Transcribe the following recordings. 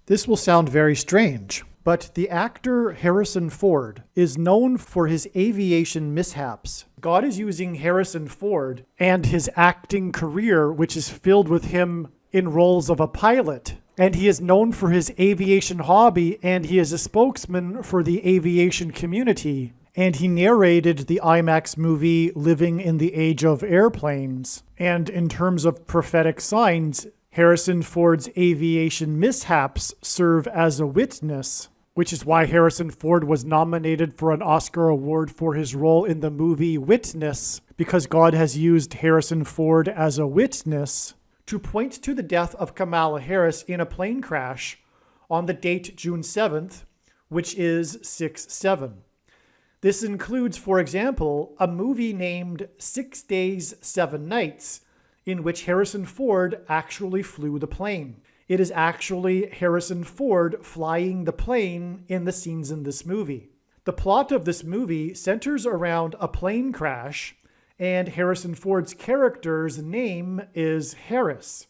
This will sound very strange, but the actor Harrison Ford is known for his aviation mishaps. God is using Harrison Ford and his acting career, which is filled with him in roles of a pilot. And he is known for his aviation hobby, and he is a spokesman for the aviation community. And he narrated the IMAX movie Living in the Age of Airplanes. And in terms of prophetic signs, Harrison Ford's aviation mishaps serve as a witness, which is why Harrison Ford was nominated for an Oscar award for his role in the movie Witness, because God has used Harrison Ford as a witness to point to the death of Kamala Harris in a plane crash on the date June 7th, which is 6/7. This includes, for example, a movie named 6 Days, 7 Nights, in which Harrison Ford actually flew the plane. It is actually Harrison Ford flying the plane in the scenes in this movie. The plot of this movie centers around a plane crash, and Harrison Ford's character's name is Harris.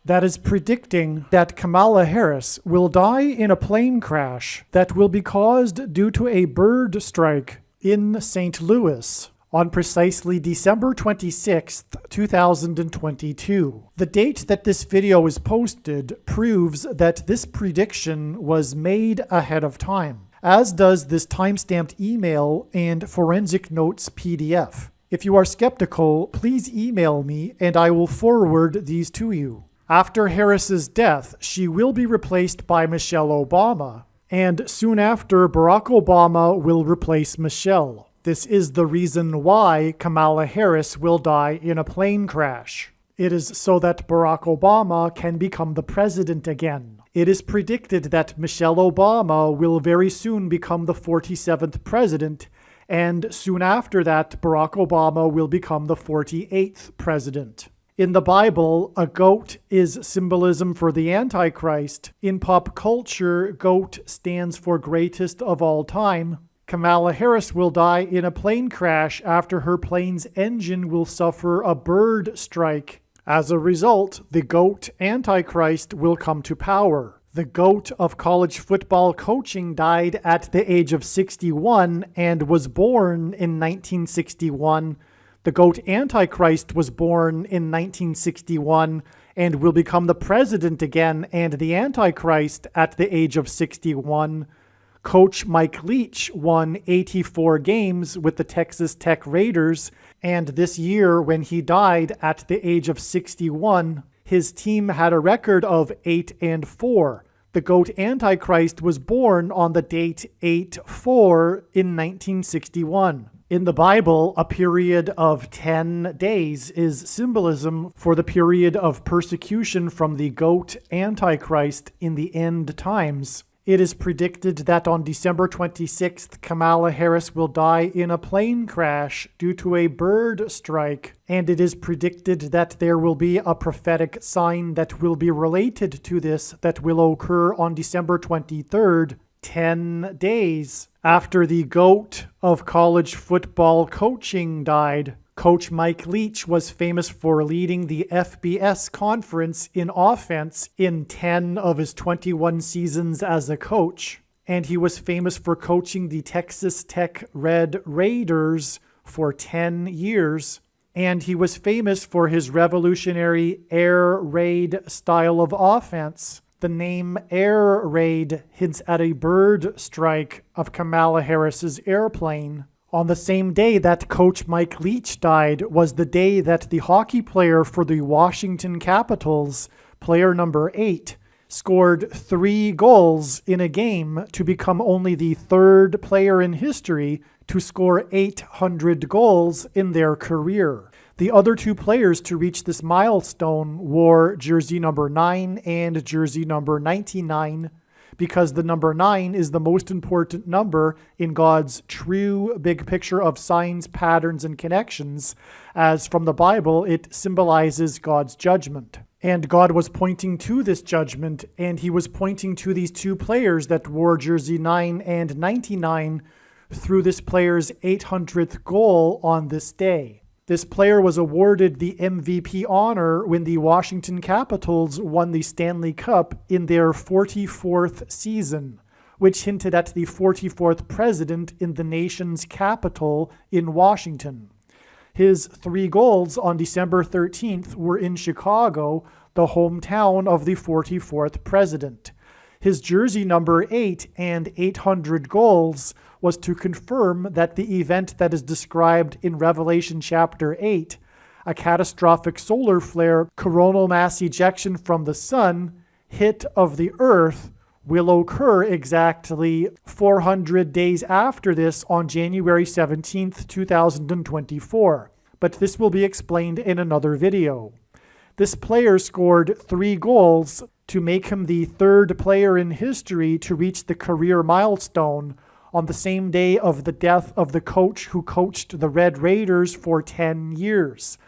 That is predicting that Kamala Harris will die in a plane crash that will be caused due to a bird strike in St. Louis on precisely December 26th, 2022. The date that this video is posted proves that this prediction was made ahead of time, as does this timestamped email and forensic notes PDF. If you are skeptical, please email me and I will forward these to you. After Harris's death, she will be replaced by Michelle Obama, and soon after, Barack Obama will replace Michelle. This is the reason why Kamala Harris will die in a plane crash. It is so that Barack Obama can become the president again. It is predicted that Michelle Obama will very soon become the 47th president, and soon after that, Barack Obama will become the 48th president. In the Bible, a goat is symbolism for the Antichrist. In pop culture, goat stands for greatest of all time. Kamala Harris will die in a plane crash after her plane's engine will suffer a bird strike. As a result, the goat Antichrist will come to power. The GOAT of college football coaching died at the age of 61 and was born in 1961. The GOAT Antichrist was born in 1961 and will become the president again and the Antichrist at the age of 61. Coach Mike Leach won 84 games with the Texas Tech Raiders, and this year when he died at the age of 61, his team had a record of 8-4. The GOAT Antichrist was born on the date 8/4 in 1961. In the Bible, a period of 10 days is symbolism for the period of persecution from the GOAT Antichrist in the end times. It is predicted that on December 26th, Kamala Harris will die in a plane crash due to a bird strike, and it is predicted that there will be a prophetic sign that will be related to this that will occur on December 23rd, 10 days after the GOAT of college football coaching died. Coach Mike Leach was famous for leading the FBS conference in offense in 10 of his 21 seasons as a coach, and he was famous for coaching the Texas Tech Red Raiders for 10 years, and he was famous for his revolutionary air raid style of offense. The name Air Raid hints at a bird strike of Kamala Harris's airplane. On the same day that Coach Mike Leach died was the day that the hockey player for the Washington Capitals, player number 8, scored 3 goals in a game to become only the 3rd player in history to score 800 goals in their career. The other 2 players to reach this milestone wore jersey number 9 and jersey number 99, because the number 9 is the most important number in God's true big picture of signs, patterns, and connections, as from the Bible it symbolizes God's judgment. And God was pointing to this judgment, and he was pointing to these 2 players that wore jersey 9 and 99 through this player's 800th goal on this day. This player was awarded the MVP honor when the Washington Capitals won the Stanley Cup in their 44th season, which hinted at the 44th president in the nation's capital in Washington. His 3 goals on December 13th were in Chicago, the hometown of the 44th president. His jersey number 8 and 800 goals was to confirm that the event that is described in Revelation chapter 8, a catastrophic solar flare, coronal mass ejection from the sun, hit of the earth, will occur exactly 400 days after this on January 17th, 2024. But this will be explained in another video. This player scored 3 goals to make him the 3rd player in history to reach the career milestone on the same day of the death of the coach who coached the Red Raiders for 10 years.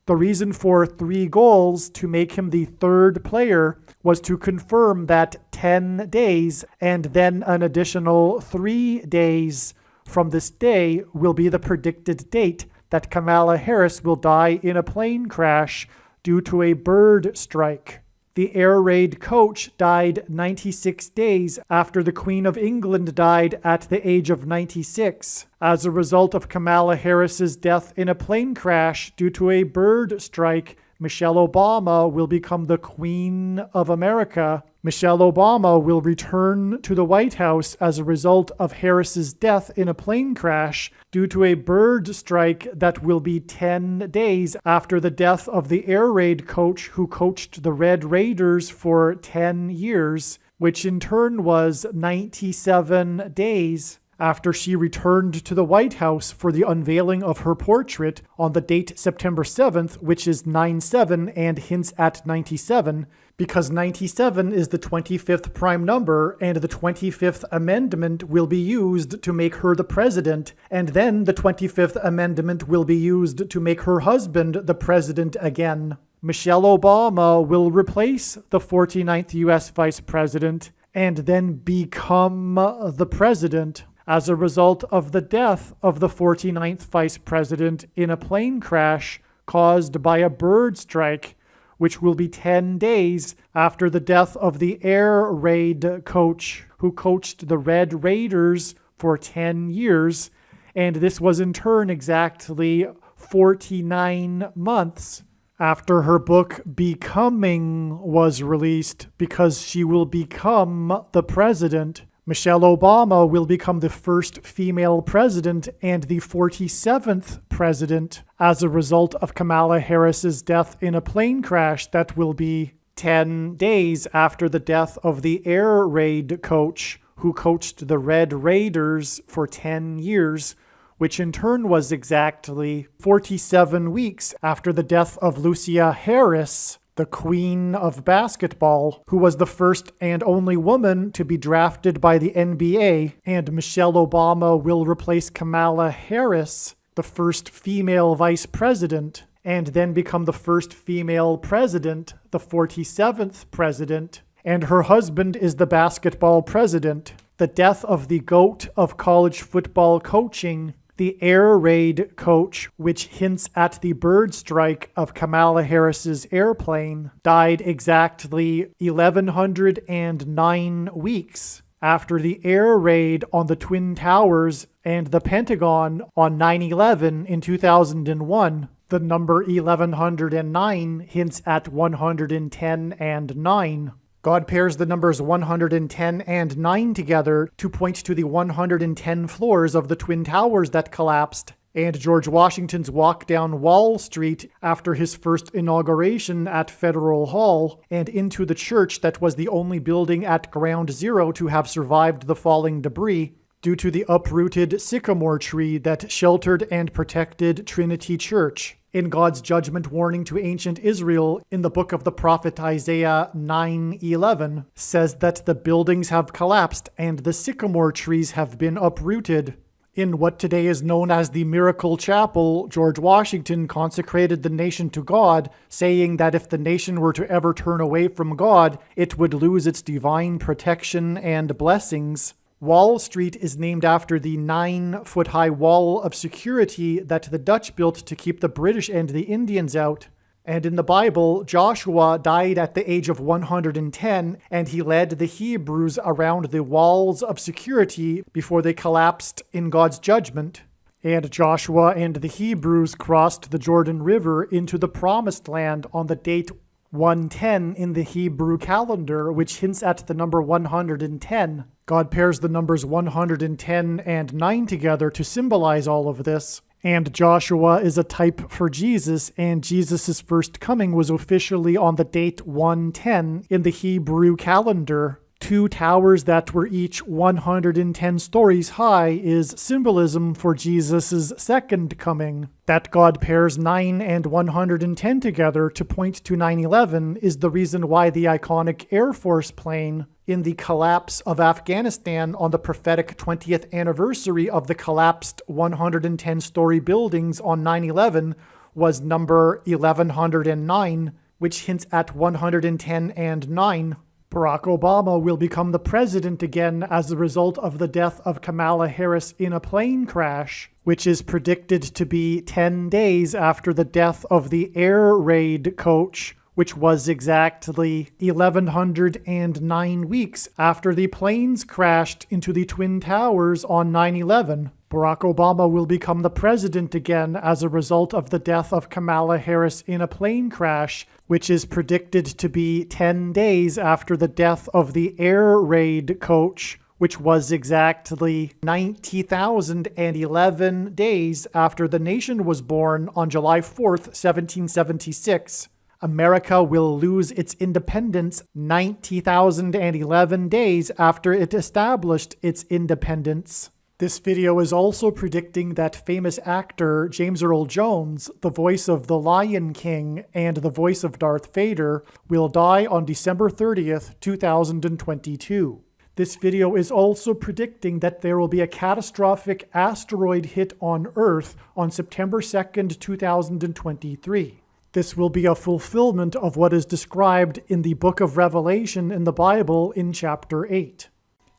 The reason for 3 goals to make him the 3rd player was to confirm that 10 days and then an additional 3 days from this day will be the predicted date that Kamala Harris will die in a plane crash due to a bird strike. The air raid coach died 96 days after the Queen of England died at the age of 96 as a result of Kamala Harris's death in a plane crash due to a bird strike. Michelle Obama will become the Queen of America. Michelle Obama will return to the White House as a result of Harris's death in a plane crash due to a bird strike that will be 10 days after the death of the air raid coach who coached the Red Raiders for 10 years, which in turn was 97 days after she returned to the White House for the unveiling of her portrait on the date September 7th, which is 9/7 and hints at 97, because 97 is the 25th prime number, and the 25th Amendment will be used to make her the president, and then the 25th Amendment will be used to make her husband the president again. Michelle Obama will replace the 49th U.S. Vice President and then become the president as a result of the death of the 49th Vice President in a plane crash caused by a bird strike, which will be 10 days after the death of the air raid coach who coached the Red Raiders for 10 years, and this was in turn exactly 49 months after her book Becoming was released, because she will become the president. Michelle Obama will become the first female president and the 47th president as a result of Kamala Harris's death in a plane crash that will be 10 days after the death of the air raid coach who coached the Red Raiders for 10 years, which in turn was exactly 47 weeks after the death of Lucia Harris, the Queen of Basketball, who was the first and only woman to be drafted by the NBA, and Michelle Obama will replace Kamala Harris, the first female vice president, and then become the first female president, the 47th president, and her husband is the basketball president. The death of the GOAT of college football coaching, the air raid coach, which hints at the bird strike of Kamala Harris's airplane, died exactly 1,109 weeks after the air raid on the Twin Towers and the Pentagon on 9/11 in 2001. The number 1109 hints at 110 and 9. God pairs the numbers 110 and 9 together to point to the 110 floors of the Twin Towers that collapsed, and George Washington's walk down Wall Street after his first inauguration at Federal Hall, and into the church that was the only building at Ground Zero to have survived the falling debris, due to the uprooted sycamore tree that sheltered and protected Trinity Church. In God's judgment warning to ancient Israel in the book of the prophet Isaiah 9:11 says that the buildings have collapsed and the sycamore trees have been uprooted. In what today is known as the Miracle Chapel, George Washington consecrated the nation to God, saying that if the nation were to ever turn away from God, it would lose its divine protection and blessings. Wall Street is named after the 9-foot-high wall of security that the Dutch built to keep the British and the Indians out. And in the Bible, Joshua died at the age of 110, and he led the Hebrews around the walls of security before they collapsed in God's judgment. And Joshua and the Hebrews crossed the Jordan River into the Promised Land on the date 110 in the Hebrew calendar, which hints at the number 110. God pairs the numbers 110 and 9 together to symbolize all of this. And Joshua is a type for Jesus, and Jesus' first coming was officially on the date 110 in the Hebrew calendar. 2 towers that were each 110 stories high is symbolism for Jesus' second coming. That God pairs 9 and 110 together to point to 9/11 is the reason why the iconic Air Force plane in the collapse of Afghanistan on the prophetic 20th anniversary of the collapsed 110-story buildings on 9/11 was number 1109, which hints at 110 and 9. Barack Obama will become the president again as a result of the death of Kamala Harris in a plane crash, which is predicted to be 10 days after the death of the air raid coach, which was exactly 1,109 weeks after the planes crashed into the Twin Towers on 9/11. Barack Obama will become the president again as a result of the death of Kamala Harris in a plane crash, which is predicted to be 10 days after the death of the air raid coach, which was exactly 90,011 days after the nation was born on July 4th, 1776. America will lose its independence 90,011 days after it established its independence. This video is also predicting that famous actor James Earl Jones, the voice of the Lion King and the voice of Darth Vader, will die on December 30th, 2022. This video is also predicting that there will be a catastrophic asteroid hit on Earth on September 2nd, 2023. This will be a fulfillment of what is described in the book of Revelation in the Bible in chapter 8.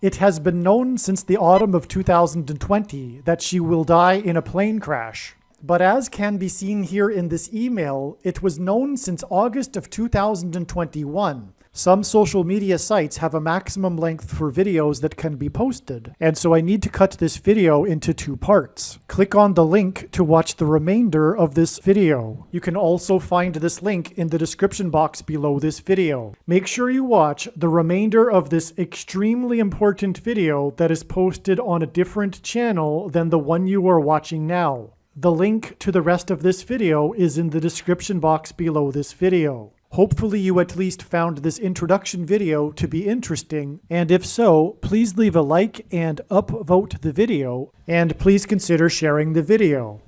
It has been known since the autumn of 2020 that she will die in a plane crash. But as can be seen here in this email, it was known since August of 2021. Some social media sites have a maximum length for videos that can be posted, and so I need to cut this video into 2 parts. Click on the link to watch the remainder of this video. You can also find this link in the description box below this video. Make sure you watch the remainder of this extremely important video that is posted on a different channel than the one you are watching now. The link to the rest of this video is in the description box below this video. Hopefully you at least found this introduction video to be interesting, and if so, please leave a like and upvote the video, and please consider sharing the video.